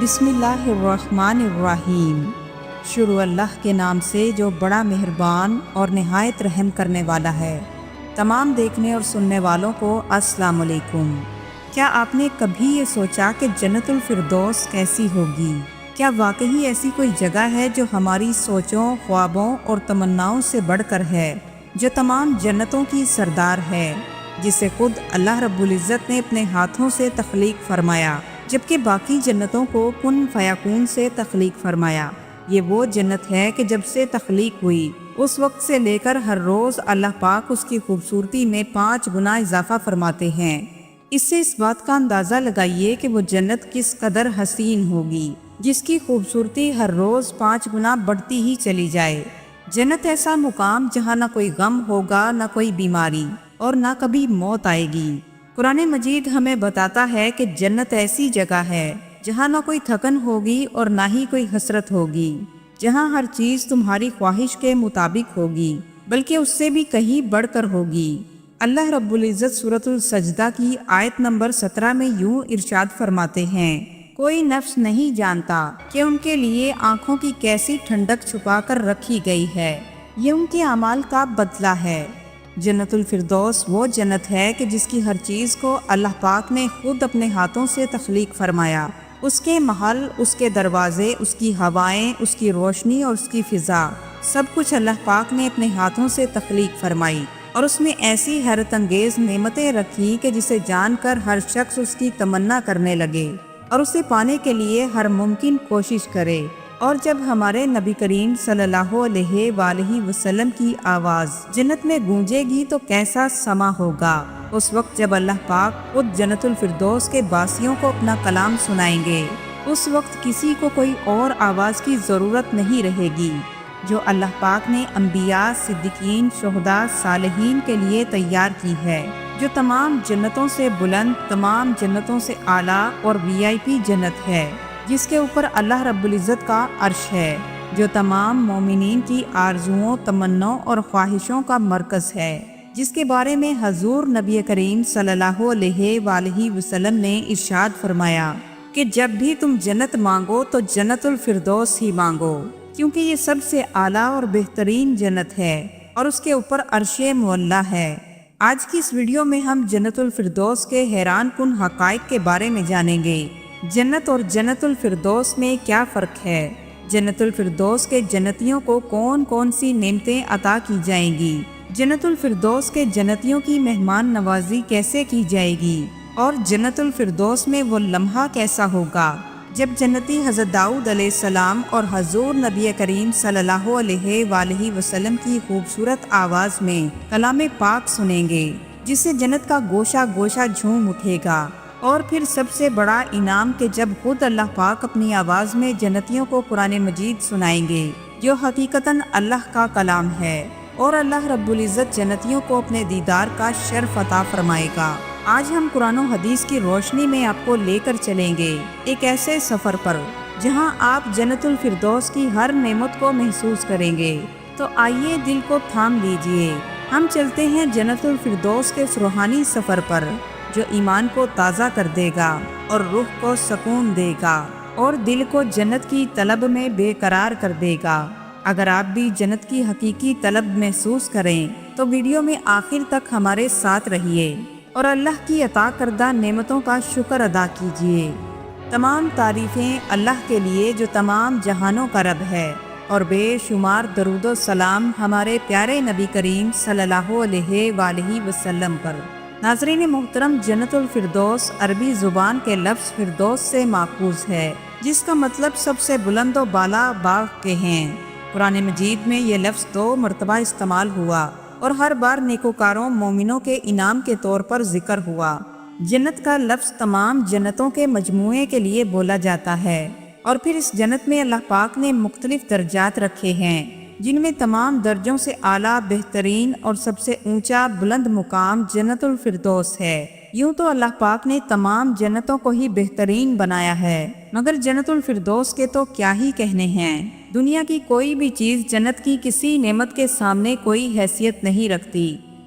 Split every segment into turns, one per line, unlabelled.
بسم اللہ الرحمن الرحیم۔ شروع اللہ کے نام سے جو بڑا مہربان اور نہایت رحم کرنے والا ہے۔ تمام دیکھنے اور سننے والوں کو السلام علیکم۔ کیا آپ نے کبھی یہ سوچا کہ جنت الفردوس کیسی ہوگی؟ کیا واقعی ایسی کوئی جگہ ہے جو ہماری سوچوں، خوابوں اور تمناؤں سے بڑھ کر ہے، جو تمام جنتوں کی سردار ہے، جسے خود اللہ رب العزت نے اپنے ہاتھوں سے تخلیق فرمایا، جبکہ باقی جنتوں کو کن فیکون سے تخلیق فرمایا؟ یہ وہ جنت ہے کہ جب سے تخلیق ہوئی اس وقت سے لے کر ہر روز اللہ پاک اس کی خوبصورتی میں 5 گنا اضافہ فرماتے ہیں۔ اس سے اس بات کا اندازہ لگائیے کہ وہ جنت کس قدر حسین ہوگی، جس کی خوبصورتی ہر روز 5 گنا بڑھتی ہی چلی جائے۔ جنت ایسا مقام جہاں نہ کوئی غم ہوگا، نہ کوئی بیماری، اور نہ کبھی موت آئے گی۔ قرآن مجید ہمیں بتاتا ہے کہ جنت ایسی جگہ ہے جہاں نہ کوئی تھکن ہوگی اور نہ ہی کوئی حسرت ہوگی، جہاں ہر چیز تمہاری خواہش کے مطابق ہوگی، بلکہ اس سے بھی کہیں بڑھ کر ہوگی۔ اللہ رب العزت سورۃ السجدہ کی آیت نمبر 17 میں یوں ارشاد فرماتے ہیں، کوئی نفس نہیں جانتا کہ ان کے لیے آنکھوں کی کیسی ٹھنڈک چھپا کر رکھی گئی ہے، یہ ان کے اعمال کا بدلہ ہے۔ جنت الفردوس وہ جنت ہے کہ جس کی ہر چیز کو اللہ پاک نے خود اپنے ہاتھوں سے تخلیق فرمایا۔ اس کے محل، اس کے دروازے، اس کی ہوائیں، اس کی روشنی اور اس کی فضا، سب کچھ اللہ پاک نے اپنے ہاتھوں سے تخلیق فرمائی، اور اس میں ایسی حیرت انگیز نعمتیں رکھی کہ جسے جان کر ہر شخص اس کی تمنا کرنے لگے اور اسے پانے کے لیے ہر ممکن کوشش کرے۔ اور جب ہمارے نبی کریم صلی اللہ علیہ وآلہ وسلم کی آواز جنت میں گونجے گی تو کیسا سما ہوگا، اس وقت جب اللہ پاک خود جنت الفردوس کے باسیوں کو اپنا کلام سنائیں گے، اس وقت کسی کو کوئی اور آواز کی ضرورت نہیں رہے گی، جو اللہ پاک نے انبیاء، صدیقین، شہداء، صالحین کے لیے تیار کی ہے، جو تمام جنتوں سے بلند، تمام جنتوں سے اعلیٰ اور VIP جنت ہے، جس کے اوپر اللہ رب العزت کا عرش ہے، جو تمام مومنین کی آرزوؤں، تمناؤں اور خواہشوں کا مرکز ہے، جس کے بارے میں حضور نبی کریم صلی اللہ علیہ وآلہ وسلم نے ارشاد فرمایا کہ جب بھی تم جنت مانگو تو جنت الفردوس ہی مانگو، کیونکہ یہ سب سے اعلیٰ اور بہترین جنت ہے اور اس کے اوپر عرش معلیٰ ہے۔ آج کی اس ویڈیو میں ہم جنت الفردوس کے حیران کن حقائق کے بارے میں جانیں گے۔ جنت اور جنت الفردوس میں کیا فرق ہے؟ جنت الفردوس کے جنتیوں کو کون کون سی نعمتیں عطا کی جائیں گی؟ جنت الفردوس کے جنتیوں کی مہمان نوازی کیسے کی جائے گی؟ اور جنت الفردوس میں وہ لمحہ کیسا ہوگا جب جنتی حضرت داؤد علیہ السلام اور حضور نبی کریم صلی اللہ علیہ وآلہ وسلم کی خوبصورت آواز میں کلام پاک سنیں گے، جس سے جنت کا گوشہ گوشہ جھوم اٹھے گا۔ اور پھر سب سے بڑا انعام کہ جب خود اللہ پاک اپنی آواز میں جنتیوں کو قرآن مجید سنائیں گے، جو حقیقتاً اللہ کا کلام ہے، اور اللہ رب العزت جنتیوں کو اپنے دیدار کا شرف عطا فرمائے گا۔ آج ہم قرآن و حدیث کی روشنی میں آپ کو لے کر چلیں گے ایک ایسے سفر پر جہاں آپ جنت الفردوس کی ہر نعمت کو محسوس کریں گے۔ تو آئیے دل کو تھام لیجئے، ہم چلتے ہیں جنت الفردوس کے اس روحانی سفر پر جو ایمان کو تازہ کر دے گا اور روح کو سکون دے گا اور دل کو جنت کی طلب میں بے قرار کر دے گا۔ اگر آپ بھی جنت کی حقیقی طلب محسوس کریں تو ویڈیو میں آخر تک ہمارے ساتھ رہیے اور اللہ کی عطا کردہ نعمتوں کا شکر ادا کیجیے۔ تمام تعریفیں اللہ کے لیے جو تمام جہانوں کا رب ہے، اور بے شمار درود و سلام ہمارے پیارے نبی کریم صلی اللہ علیہ وآلہ وسلم پر۔ ناظرین محترم، جنت الفردوس عربی زبان کے لفظ فردوس سے ماخوذ ہے، جس کا مطلب سب سے بلند و بالا باغ کے ہیں۔ قرآن مجید میں یہ لفظ 2 مرتبہ استعمال ہوا اور ہر بار نیکوکاروں مومنوں کے انعام کے طور پر ذکر ہوا۔ جنت کا لفظ تمام جنتوں کے مجموعے کے لیے بولا جاتا ہے، اور پھر اس جنت میں اللہ پاک نے مختلف درجات رکھے ہیں، جن میں تمام درجوں سے اعلیٰ، بہترین اور سب سے اونچا بلند مقام جنت الفردوس ہے۔ یوں تو اللہ پاک نے تمام جنتوں کو ہی بہترین بنایا ہے، مگر جنت الفردوس کے تو کیا ہی کہنے ہیں۔ دنیا کی کوئی بھی چیز جنت کی کسی نعمت کے سامنے کوئی حیثیت نہیں رکھتی۔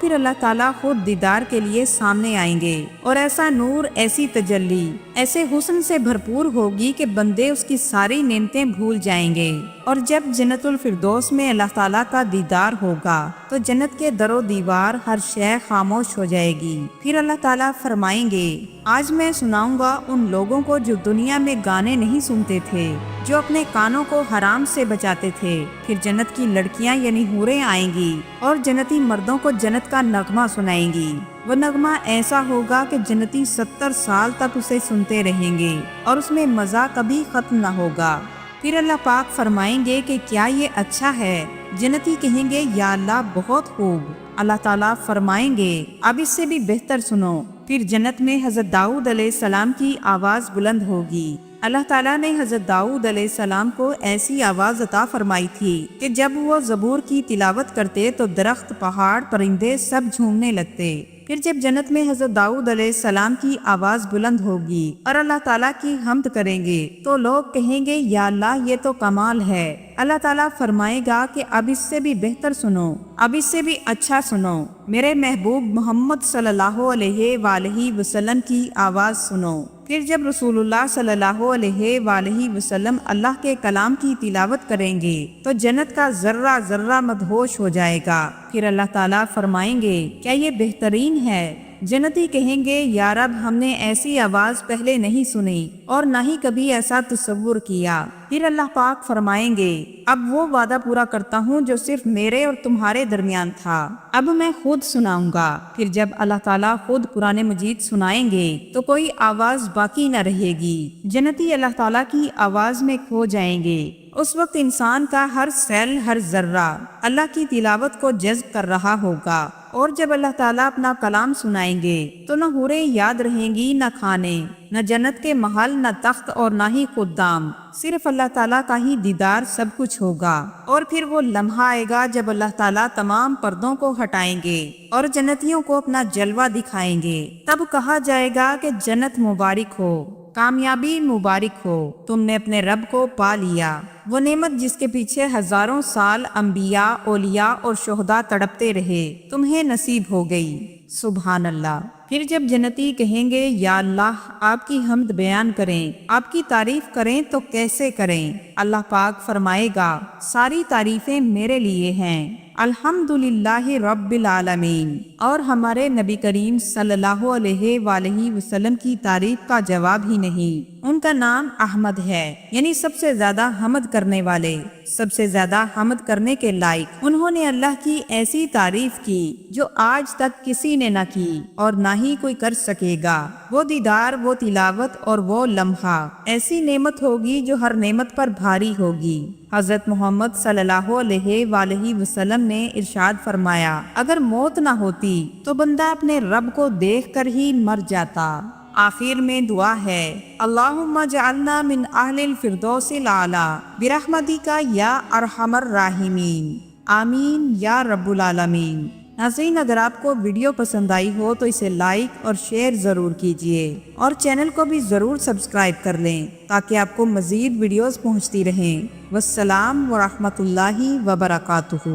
پھر اللہ تعالیٰ خود دیدار کے لیے سامنے آئیں گے، اور ایسا نور، ایسی تجلی، ایسے حسن سے بھرپور ہوگی کہ بندے اس کی ساری نعمتیں بھول جائیں گے۔ اور جب جنت الفردوس میں اللہ تعالیٰ کا دیدار ہوگا تو جنت کے در و دیوار، ہر شے خاموش ہو جائے گی۔ پھر اللہ تعالیٰ فرمائیں گے، آج میں سناؤں گا ان لوگوں کو جو دنیا میں گانے نہیں سنتے تھے، جو اپنے کانوں کو حرام سے بچاتے تھے۔ پھر جنت کی لڑکیاں یعنی حوریں آئیں گی اور جنتی مردوں کو جنت کا نغمہ سنائیں گی۔ وہ نغمہ ایسا ہوگا کہ جنتی 70 سال تک اسے سنتے رہیں گے اور اس میں مزہ کبھی ختم نہ ہوگا۔ پھر اللہ پاک فرمائیں گے کہ کیا یہ اچھا ہے؟ جنتی کہیں گے یا اللہ بہت خوب۔ اللہ تعالیٰ فرمائیں گے اب اس سے بھی بہتر سنو۔ پھر جنت میں حضرت داؤد علیہ السلام کی آواز بلند ہوگی۔ اللہ تعالیٰ نے حضرت داؤد علیہ السلام کو ایسی آواز عطا فرمائی تھی کہ جب وہ زبور کی تلاوت کرتے تو درخت، پہاڑ، پرندے سب جھومنے لگتے۔ پھر جب جنت میں حضرت داؤد علیہ السلام کی آواز بلند ہوگی اور اللہ تعالیٰ کی حمد کریں گے تو لوگ کہیں گے یا اللہ یہ تو کمال ہے۔ اللہ تعالیٰ فرمائے گا کہ اب اس سے بھی بہتر سنو، اب اس سے بھی اچھا سنو، میرے محبوب محمد صلی اللہ علیہ وآلہ وسلم کی آواز سنو۔ پھر جب رسول اللہ صلی اللہ علیہ وآلہ وسلم اللہ کے کلام کی تلاوت کریں گے تو جنت کا ذرہ ذرہ مدہوش ہو جائے گا۔ پھر اللہ تعالیٰ فرمائیں گے کیا یہ بہترین ہے؟ جنتی کہیں گے یا رب ہم نے ایسی آواز پہلے نہیں سنی اور نہ ہی کبھی ایسا تصور کیا۔ پھر اللہ پاک فرمائیں گے اب وہ وعدہ پورا کرتا ہوں جو صرف میرے اور تمہارے درمیان تھا، اب میں خود سناؤں گا۔ پھر جب اللہ تعالیٰ خود قرآن مجید سنائیں گے تو کوئی آواز باقی نہ رہے گی، جنتی اللہ تعالیٰ کی آواز میں کھو جائیں گے۔ اس وقت انسان کا ہر سیل، ہر ذرہ اللہ کی تلاوت کو جذب کر رہا ہوگا، اور جب اللہ تعالیٰ اپنا کلام سنائیں گے تو نہ حوریں یاد رہیں گی، نہ کھانے، نہ جنت کے محل، نہ تخت اور نہ ہی خدام، صرف اللہ تعالیٰ کا ہی دیدار سب کچھ ہوگا۔ اور پھر وہ لمحہ آئے گا جب اللہ تعالیٰ تمام پردوں کو ہٹائیں گے اور جنتیوں کو اپنا جلوہ دکھائیں گے۔ تب کہا جائے گا کہ جنت مبارک ہو، کامیابی مبارک ہو، تم نے اپنے رب کو پا لیا، وہ نعمت جس کے پیچھے ہزاروں سال انبیاء، اولیاء اور شہداء تڑپتے رہے، تمہیں نصیب ہو گئی۔ سبحان اللہ۔ پھر جب جنتی کہیں گے یا اللہ آپ کی حمد بیان کریں، آپ کی تعریف کریں تو کیسے کریں؟ اللہ پاک فرمائے گا ساری تعریفیں میرے لیے ہیں، الحمدللہ رب العالمین۔ اور ہمارے نبی کریم صلی اللہ علیہ وآلہ وسلم کی تعریف کا جواب ہی نہیں۔ ان کا نام احمد ہے، یعنی سب سے زیادہ حمد کرنے والے، سب سے زیادہ حمد کرنے کے لائق۔ انہوں نے اللہ کی ایسی تعریف کی جو آج تک کسی نے نہ کی اور نہ ہی کوئی کر سکے گا۔ وہ دیدار، وہ تلاوت اور وہ لمحہ ایسی نعمت ہوگی جو ہر نعمت پر بھاری ہوگی۔ حضرت محمد صلی اللہ علیہ وآلہ وسلم نے ارشاد فرمایا اگر موت نہ ہوتی تو بندہ اپنے رب کو دیکھ کر ہی مر جاتا۔ آخر میں دعا ہے اللہم اجعلنا من اہل الفردوس الاعلی برحمتک یا ارحم الراحمین، آمین یا رب العالمین۔ ناظرین، اگر آپ کو ویڈیو پسند آئی ہو تو اسے لائک اور شیئر ضرور کیجیے اور چینل کو بھی ضرور سبسکرائب کر لیں تاکہ آپ کو مزید ویڈیوز پہنچتی رہیں۔ والسلام ورحمۃ اللہ وبرکاتہ۔